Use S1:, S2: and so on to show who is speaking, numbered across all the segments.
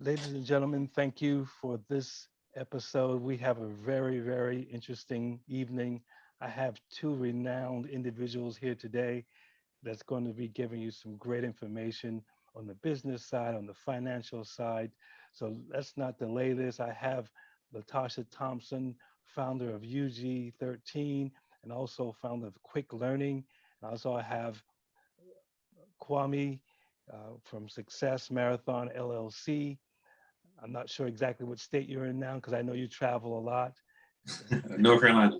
S1: Ladies and gentlemen, thank you for this episode. We have a very, very interesting evening. I have two renowned individuals here today that's going to be giving you some great information on the business side, on the financial side. So let's not delay this. I have Latasha Thompson, founder of UG13 and also founder of Quick Learning. And also I have Kwame from Success Marathon LLC. I'm not sure exactly what state you're in now because I know you travel a lot.
S2: North Carolina.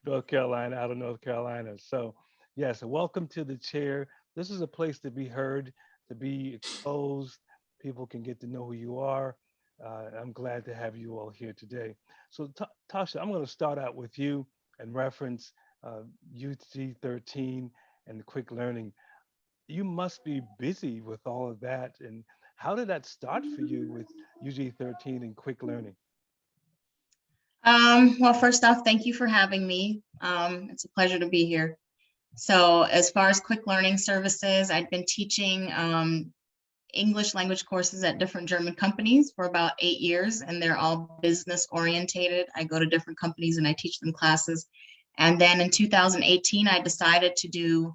S1: North Carolina, out of North Carolina. So, yes, welcome to the chair. This is a place to be heard, to be exposed. People can get to know who you are. I'm glad to have you all here today. So, Tasha, I'm going to start out with you and reference UG13 and quick learning. You must be busy with all of that. And how did that start for you with UG13 and quick learning?
S3: Well, first off, thank you for having me. It's a pleasure to be here. So as far as quick learning services, I'd been teaching English language courses at different German companies for about 8 years, and they're all business orientated. I go to different companies and I teach them classes. And then in 2018, I decided to do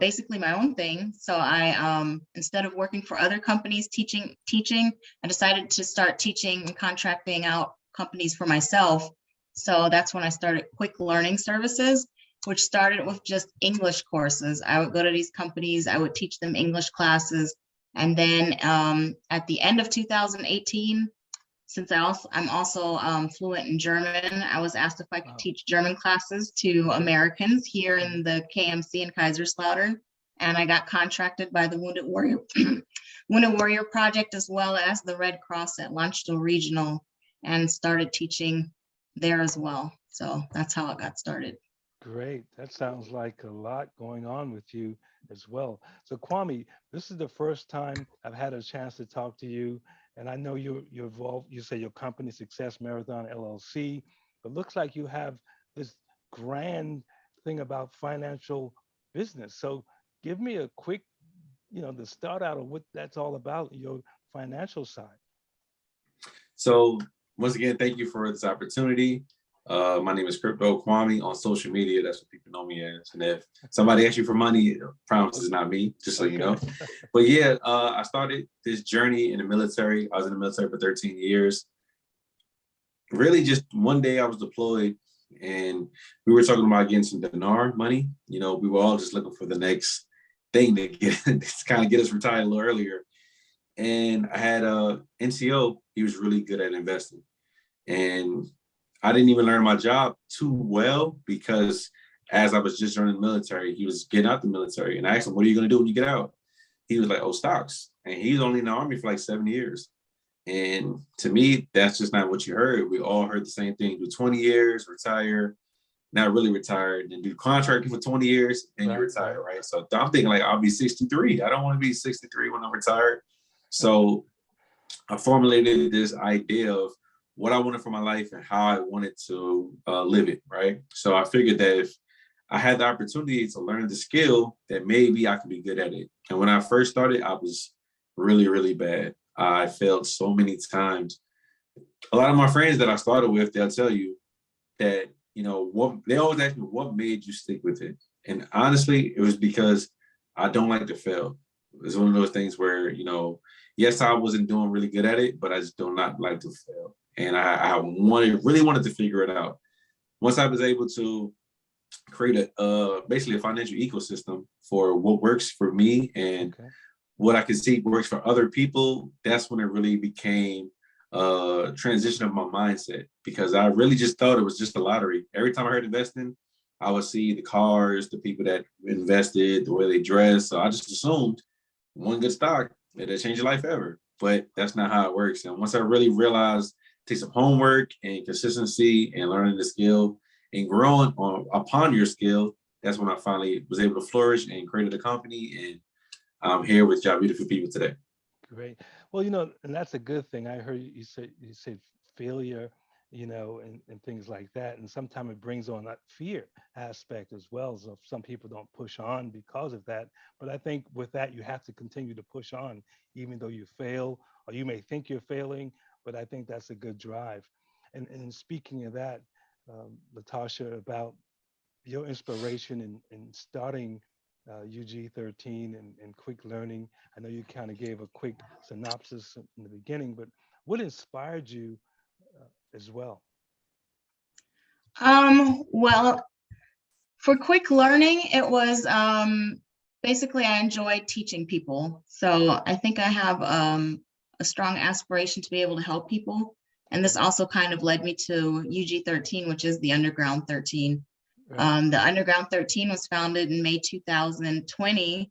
S3: basically my own thing. So I, instead of working for other companies teaching, I decided to start teaching and contracting out companies for myself. So that's when I started Quick Learning Services, which started with just English courses. I would go to these companies, I would teach them English classes. And then at the end of 2018, since I'm also fluent in German, I was asked if I could teach German classes to Americans here in the KMC in Kaiserslautern. And I got contracted by the Wounded Warrior Wounded Warrior Project, as well as the Red Cross at Landstuhl Regional, and started teaching there as well. So that's how it got started.
S1: Great. That sounds like a lot going on with you as well. So Kwame, this is the first time I've had a chance to talk to you. And I know you're involved, you say your company Success Marathon LLC, but looks like you have this grand thing about financial business. So give me a quick, the start out of what that's all about, your financial side.
S2: So once again, thank you for this opportunity. My name is Crypto Kwame on social media. That's what people know me as. And if somebody asks you for money, I promise it's not me, just so you know. But yeah, I started this journey in the military. I was in the military for 13 years. Really just one day I was deployed and we were talking about getting some dinar money. We were all just looking for the next thing to get to kind of get us retired a little earlier. And I had a NCO, he was really good at investing. And I didn't even learn my job too well because as I was just joining the military, he was getting out the military. And I asked him, what are you going to do when you get out? He was like, oh, stocks. And he was only in the Army for like 7 years. And to me, that's just not what you heard. We all heard the same thing. Do 20 years, retire, not really retired, and do contracting for 20 years, and you retire, right? So I'm thinking like, I'll be 63. I don't want to be 63 when I'm retired. So I formulated this idea of what I wanted for my life and how I wanted to live it, right? So I figured that if I had the opportunity to learn the skill, that maybe I could be good at it. And when I first started, I was really, really bad. I failed so many times. A lot of my friends that I started with, they'll tell you that, what they always ask me, what made you stick with it? And honestly, it was because I don't like to fail. It's one of those things where, yes, I wasn't doing really good at it, but I just do not like to fail. And I really wanted to figure it out. Once I was able to create basically a financial ecosystem for what works for me and what I can see works for other people, that's when it really became a transition of my mindset, because I really just thought it was just a lottery. Every time I heard investing, I would see the cars, the people that invested, the way they dress. So I just assumed one good stock, it'll change your life ever. But that's not how it works. And once I really realized take some homework and consistency and learning the skill and growing upon your skill, that's when I finally was able to flourish and created a company. And I'm here with y'all beautiful people today.
S1: Great. Well, and that's a good thing. I heard you said failure, and things like that. And sometimes it brings on that fear aspect as well. So some people don't push on because of that. But I think with that, you have to continue to push on, even though you fail or you may think you're failing, but I think that's a good drive. And speaking of that, Latasha, about your inspiration in starting UG13 and quick learning. I know you kind of gave a quick synopsis in the beginning, but what inspired you as well?
S3: Well, for quick learning, it was basically I enjoy teaching people. So I think I have a strong aspiration to be able to help people. And this also kind of led me to UG13, which is the Underground 13.
S1: Right.
S3: The Underground 13 was founded in May 2020,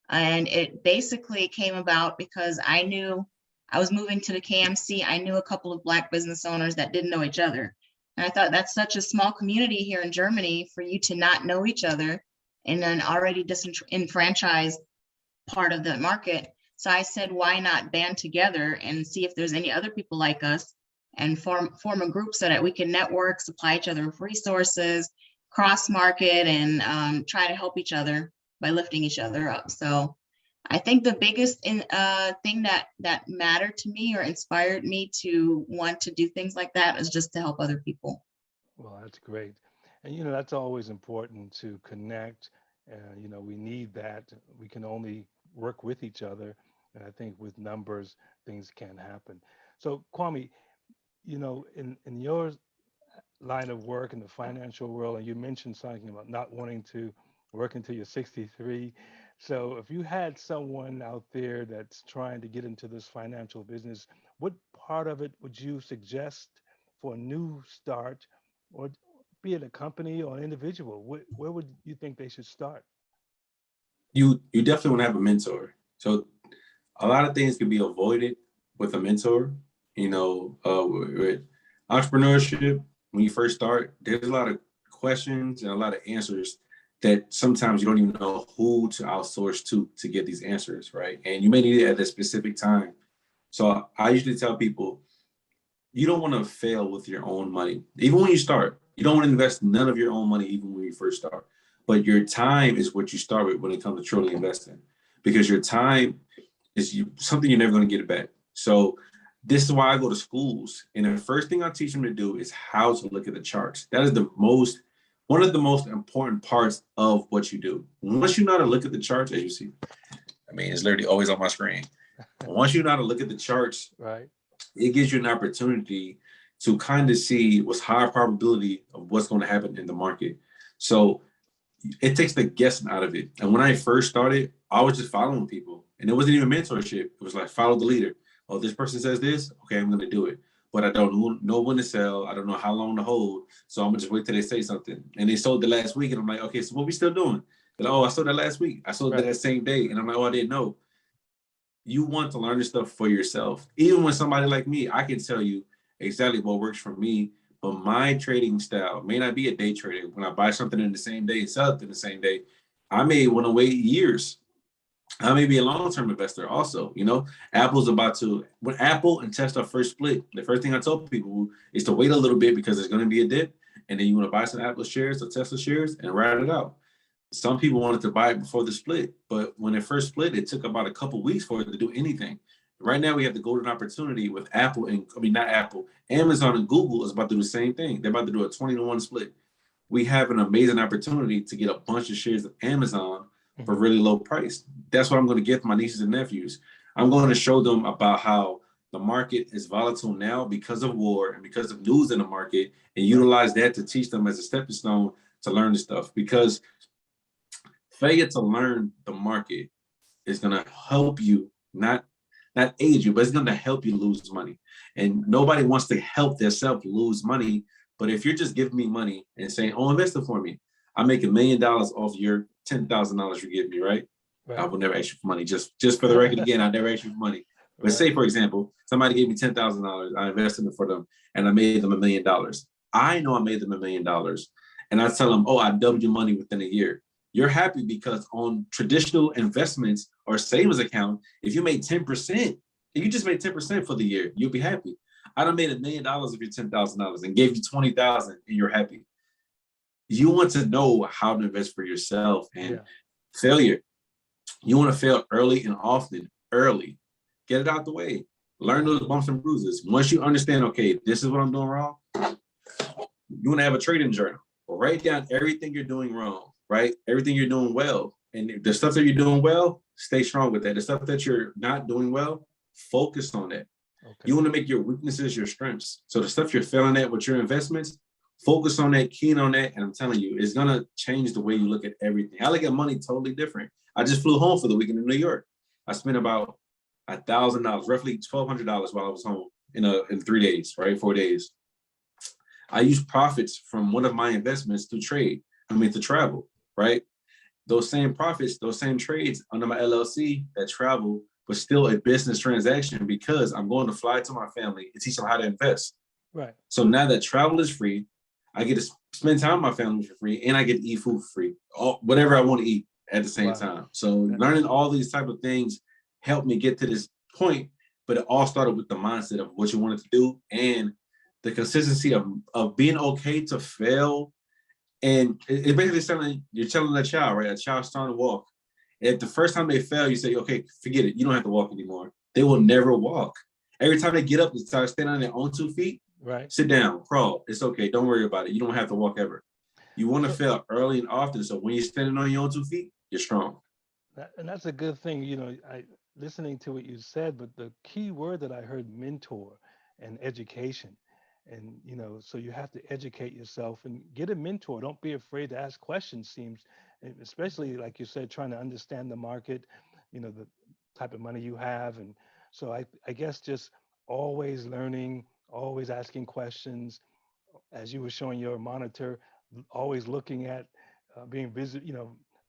S3: and it basically came about because I knew I was moving to the KMC. I knew a couple of Black business owners that didn't know each other. And I thought that's such a small community here in Germany for you to not know each other in an already disenfranchised part of the market. So I said, why not band together and see if there's any other people like us and form a group so that we can network, supply each other with resources, cross market, and try to help each other by lifting each other up. So I think the biggest thing that mattered to me or inspired me to want to do things like that is just to help other people.
S1: Well, that's great. And, that's always important to connect. We need that. We can only work with each other. And I think with numbers, things can happen. So, Kwame, in your line of work in the financial world, and you mentioned something about not wanting to work until you're 63. So if you had someone out there that's trying to get into this financial business, what part of it would you suggest for a new start, or be it a company or an individual? Where would you think they should start?
S2: You definitely want to have a mentor. So a lot of things can be avoided with a mentor. With entrepreneurship, when you first start, there's a lot of questions and a lot of answers that sometimes you don't even know who to outsource to get these answers, right? And you may need it at a specific time. So I usually tell people, you don't want to fail with your own money. Even when you start, you don't want to invest none of your own money, even when you first start. But your time is what you start with when it comes to truly investing, because your time is something you're never going to get it back. So this is why I go to schools. And the first thing I teach them to do is how to look at the charts. That is one of the most important parts of what you do. Once you know how to look at the charts, as you see, I mean, it's literally always on my screen. Once you know how to look at the charts,
S1: Right.
S2: it gives you an opportunity to kind of see what's high probability of what's going to happen in the market. So it takes the guessing out of it. And when I first started, I was just following people, and it wasn't even mentorship. It was like, follow the leader. Oh, this person says this. Okay, I'm going to do it. But I don't know when to sell. I don't know how long to hold. So I'm going to just wait till they say something. And they sold the last week. And I'm like, okay, so what we still doing? They're like, oh, I sold that last week. I sold that same day. And I'm like, oh, I didn't know. You want to learn this stuff for yourself. Even when somebody like me, I can tell you exactly what works for me. But my trading style may not be a day trader. When I buy something in the same day and sell it in the same day, I may want to wait years. I may be a long-term investor also. Apple's about to, when Apple and Tesla first split, the first thing I told people is to wait a little bit because there's going to be a dip. And then you want to buy some Apple shares or Tesla shares and ride it out. Some people wanted to buy it before the split, but when it first split, it took about a couple weeks for it to do anything. Right now, we have the golden opportunity with Apple not Apple, Amazon and Google is about to do the same thing. They're about to do a 20-to-1 split. We have an amazing opportunity to get a bunch of shares of Amazon for really low price. That's what I'm going to get for my nieces and nephews. I'm going to show them about how the market is volatile now because of war and because of news in the market, and utilize that to teach them as a stepping stone to learn this stuff. Because failure to learn the market is going to help you, not aid you, but it's going to help you lose money. And nobody wants to help themselves lose money. But if you're just giving me money and saying, oh, invest it for me, I make $1 million off your $10,000 you give me, right? I will never ask you for money. Just for the record, again, I never ask you for money. But say, for example, somebody gave me $10,000, I invested it for them, and I made them $1 million. I know I made them $1 million. And I tell them, oh, I doubled your money within a year. You're happy because on traditional investments or savings account, if you made 10%, if you just made 10% for the year, you'll be happy. I done made $1 million of your $10,000 and gave you $20,000 and you're happy. You want to know how to invest for yourself, and failure. You want to fail early and often. Early, get it out the way. Learn those bumps and bruises. Once you understand, okay, this is what I'm doing wrong, you want to have a trading journal. Write down everything you're doing wrong, right? Everything you're doing well. And the stuff that you're doing well, stay strong with that. The stuff that you're not doing well, focus on it. Okay. You want to make your weaknesses your strengths. So the stuff you're failing at with your investments, focus on that, keen on that. And I'm telling you, it's going to change the way you look at everything. I look at money totally different. I just flew home for the weekend in New York. I spent about $1,000, roughly $1,200 while I was home in 3 days, right? 4 days. I used profits from one of my investments to travel, right? Those same profits, those same trades under my LLC that travel, but still a business transaction because I'm going to fly to my family and teach them how to invest.
S1: Right.
S2: So now that travel is free, I get to spend time with my family for free, and I get to eat food for free, whatever I want to eat at the same time. So learning all these type of things helped me get to this point, but it all started with the mindset of what you wanted to do and the consistency of being okay to fail. And it's basically you're telling a child, right? A child starting to walk. If the first time they fail, you say, okay, forget it. You don't have to walk anymore. They will never walk. Every time they get up and start standing on their own 2 feet, right? Sit down, crawl. It's okay. Don't worry about it. You don't have to walk ever. You want to fail early and often. So when you're standing on your own 2 feet, you're strong.
S1: And that's a good thing. Listening to what you said, but the key word that I heard, mentor and education. And, so you have to educate yourself and get a mentor. Don't be afraid to ask questions, especially like you said, trying to understand the market, the type of money you have. And so I guess just always learning, always asking questions, as you were showing your monitor, always looking at being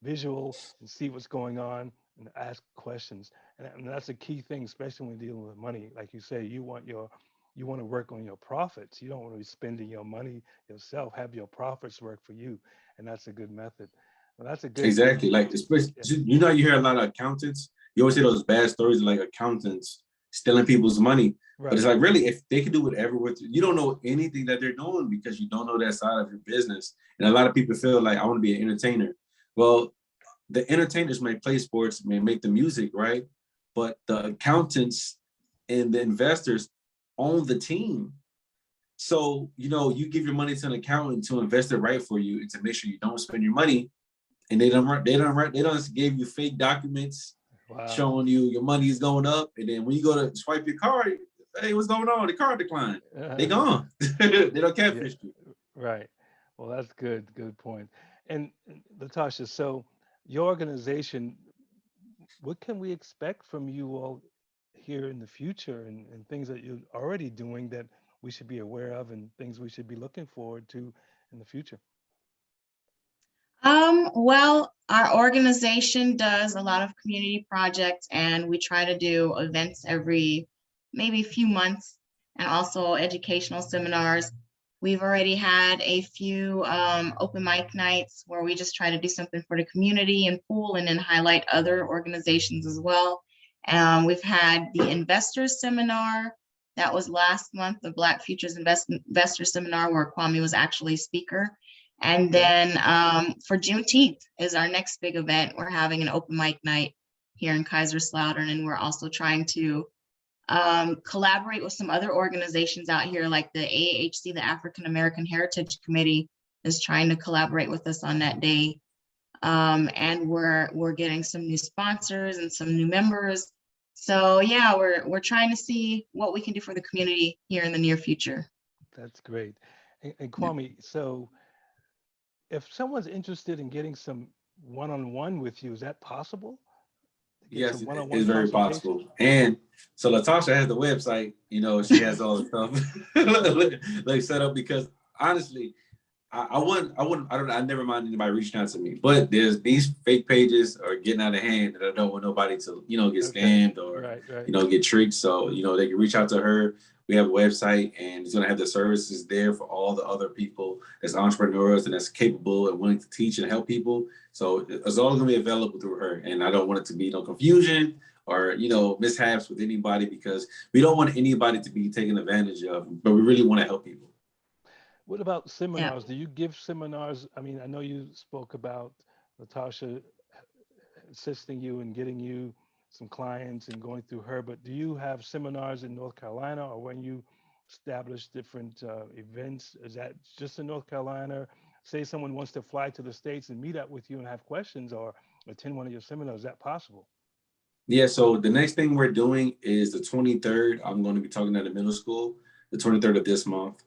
S1: visual and see what's going on and ask questions. And that's a key thing, especially when dealing with money. Like you say, you want to work on your profits. You don't want to be spending your money yourself. Have your profits work for you, and that's a good method. Well, that's a good
S2: exactly. Like especially, you hear a lot of accountants. You always hear those bad stories of like accountants stealing people's money. Right. But it's like, really, if they can do whatever with you don't know anything that they're doing because you don't know that side of your business. And a lot of people feel like, I want to be an entertainer. Well, the entertainers may play sports, may make the music, right? But the accountants and the investors own the team. So, you give your money to an accountant to invest it right for you and to make sure you don't spend your money. And they don't give you fake documents showing you your money is going up. And then when you go to swipe your card, hey, what's going on? The card declined. They gone. They don't catfish you.
S1: Right. Well, that's good. Good point. And Latasha, so your organization, what can we expect from you all here in the future and things that you're already doing that we should be aware of and things we should be looking forward to in the future?
S3: Well, our organization does a lot of community projects, and we try to do events every maybe few months, and also educational seminars. We've already had a few open mic nights where we just try to do something for the community and pool and then highlight other organizations as well. We've had the investors seminar that was last month, the Black Futures Investor Seminar, where Kwame was actually a speaker. And then for Juneteenth is our next big event. We're having an open mic night here in Kaiserslautern, and we're also trying to collaborate with some other organizations out here, like the AAHC, the African American Heritage Committee, is trying to collaborate with us on that day. And we're getting some new sponsors and some new members. So yeah, we're trying to see what we can do for the community here in the near future.
S1: That's great. And Kwame, so if someone's interested in getting some one-on-one with you, is that possible?
S2: Yes, it's very possible. And so Latasha has the website, she has all the stuff like set up because honestly, I never mind anybody reaching out to me, but there's these fake pages are getting out of hand that I don't want nobody to, get scammed or, get tricked. So, they can reach out to her. We have a website and it's going to have the services there for all the other people that's entrepreneurs and that's capable and willing to teach and help people. So it's all going to be available through her. And I don't want it to be no confusion or, mishaps with anybody because we don't want anybody to be taken advantage of, but we really want to help people.
S1: What about seminars? Do you give seminars? I mean, I know you spoke about Latasha assisting you and getting you some clients and going through her, but do you have seminars in North Carolina, or when you establish different events, is that just in North Carolina? Say someone wants to fly to the States and meet up with you and have questions or attend one of your seminars, is that possible?
S2: Yeah, so the next thing we're doing is the 23rd. I'm going to be talking at the middle school, the 23rd of this month.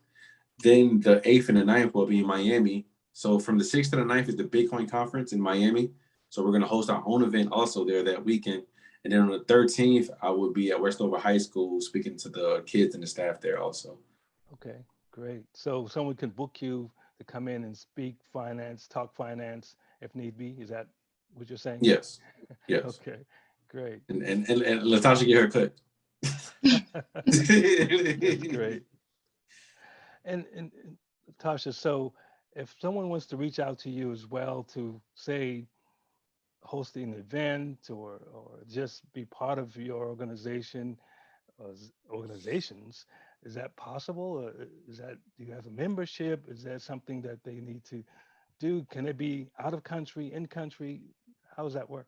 S2: Then the 8th and the 9th will be in Miami. So from the 6th to the 9th is the Bitcoin conference in Miami. So we're going to host our own event also there that weekend. And then on the 13th, I will be at Westover High School speaking to the kids and the staff there also.
S1: Okay, great. So someone can book you to come in and speak finance, talk finance if need be. Is that what you're saying?
S2: Yes, yes.
S1: Okay, great.
S2: And Latasha get her cut.
S1: That's great. And Tasha, so if someone wants to reach out to you as well to say hosting an event or just be part of your organization or organizations, is that possible? Or is that, do you have a membership? Is that something that they need to do? Can it be out of country, in country? How does that work?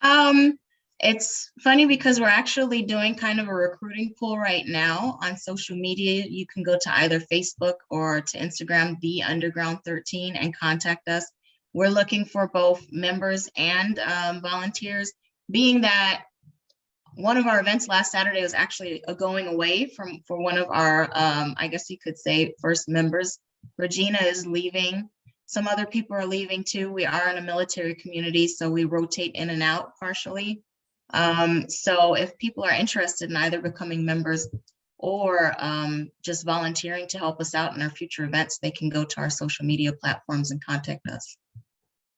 S3: Um, it's funny because we're actually doing kind of a recruiting pool right now on social media. You can go to either Facebook or to Instagram, the Underground 13, and contact us. We're looking for both members and volunteers, being that one of our events last Saturday was actually a going away for one of our, I guess you could say, first members. Regina is leaving. Some other people are leaving too. We are in a military community, so we rotate in and out partially. So if people are interested in either becoming members or just volunteering to help us out in our future events, they can go to our social media platforms and contact us.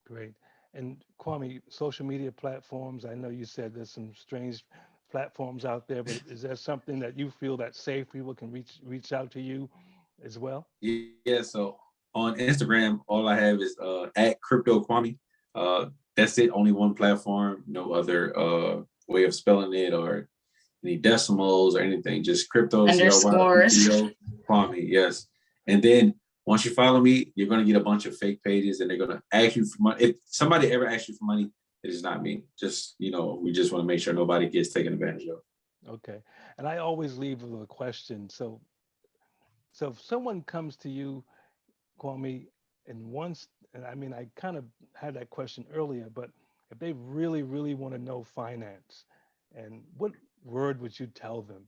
S1: Great. And Kwame, social media platforms, I know you said there's some strange platforms out there, but is there something that you feel that safe people can reach out to you as well?
S2: Yeah, so on Instagram, all I have is at Crypto Kwame. That's it, only one platform, no other way of spelling it or any decimals or anything, just crypto
S3: Underscores.
S2: Kwame, yes. And then once you follow me, you're gonna get a bunch of fake pages and they're gonna ask you for money. If somebody ever asks you for money, it is not me. Just, we just want to make sure nobody gets taken advantage of.
S1: Okay. And I always leave with a question. So if someone comes to you, Kwame, and once, and I mean, I kind of had that question earlier, but if they really, really want to know finance, and what word would you tell them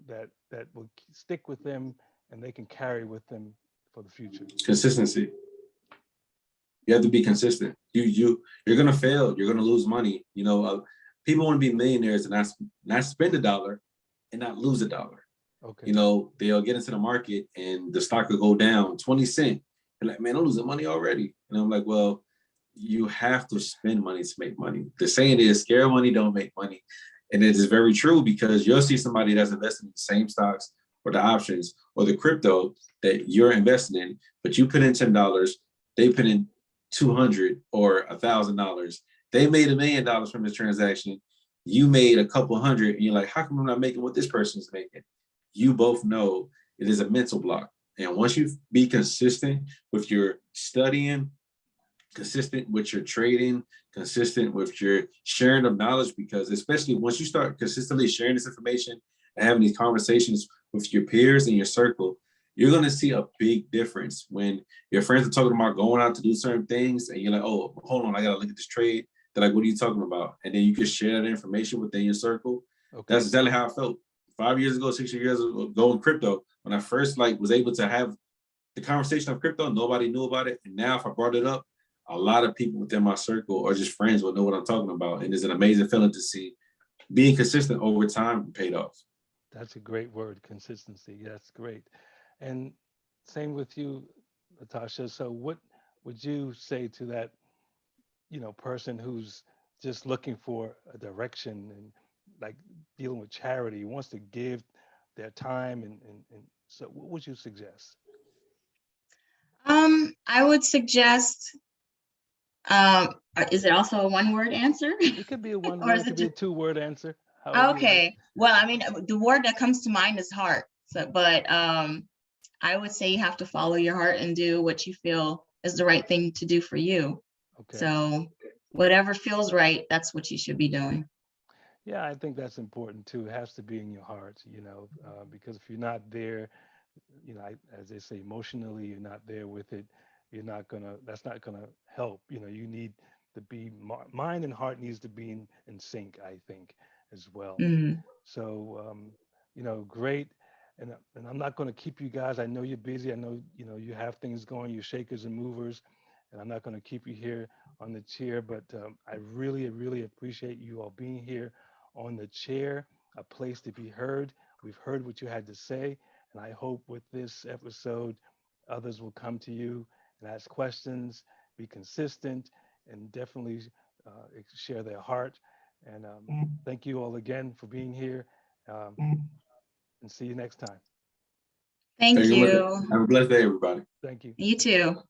S1: that will stick with them and they can carry with them for the future?
S2: Consistency. You have to be consistent. You're gonna fail. You're gonna lose money. People want to be millionaires and not spend a dollar and not lose a dollar.
S1: Okay.
S2: They'll get into the market and the stock will go down 20 cents. They're like, man, I'm losing money already. And I'm like, well, you have to spend money to make money. The saying is, scare money don't make money. And it is very true because you'll see somebody that's investing in the same stocks or the options or the crypto that you're investing in, but you put in $10, they put in 200 or $1,000. They made $1 million from this transaction. You made a couple hundred, and you're like, how come I'm not making what this person's making? You both know it is a mental block. And once you be consistent with your studying, consistent with your trading, consistent with your sharing of knowledge, because especially once you start consistently sharing this information and having these conversations with your peers in your circle, you're going to see a big difference when your friends are talking about going out to do certain things and you're like, oh, hold on, I got to look at this trade. They're like, what are you talking about? And then you can share that information within your circle. Okay. That's exactly how I felt 5 years ago, 6 years ago in crypto. When I first was able to have the conversation of crypto, nobody knew about it. And now if I brought it up, a lot of people within my circle or just friends will know what I'm talking about. And it's an amazing feeling to see being consistent over time paid off.
S1: That's a great word, consistency. That's great. And same with you, Latasha. So what would you say to that, person who's just looking for a direction and like dealing with charity, wants to give their time and so what would you suggest?
S3: I would suggest, is it also a one-word answer?
S1: It could be a one word, it could be a 2-word answer.
S3: Okay. Well, I mean, the word that comes to mind is heart. So, but I would say you have to follow your heart and do what you feel is the right thing to do for you. Okay. So whatever feels right, that's what you should be doing.
S1: Yeah, I think that's important too. It has to be in your heart, because if you're not there, as they say, emotionally, you're not there with it, that's not gonna help. You need to be, mind and heart needs to be in sync, I think, as well.
S3: Mm,
S1: So, great. And I'm not going to keep you guys. I know you're busy. I know, you have things going, you're shakers and movers, and I'm not going to keep you here on the chair, but I really, really appreciate you all being here on the chair, a place to be heard. We've heard what you had to say, and I hope with this episode, others will come to you and ask questions, be consistent, and definitely share their heart. And thank you all again for being here, and see you next time.
S3: thank
S2: Take a look.
S3: you.
S2: Have a blessed day, everybody.
S1: Thank you.
S3: You too.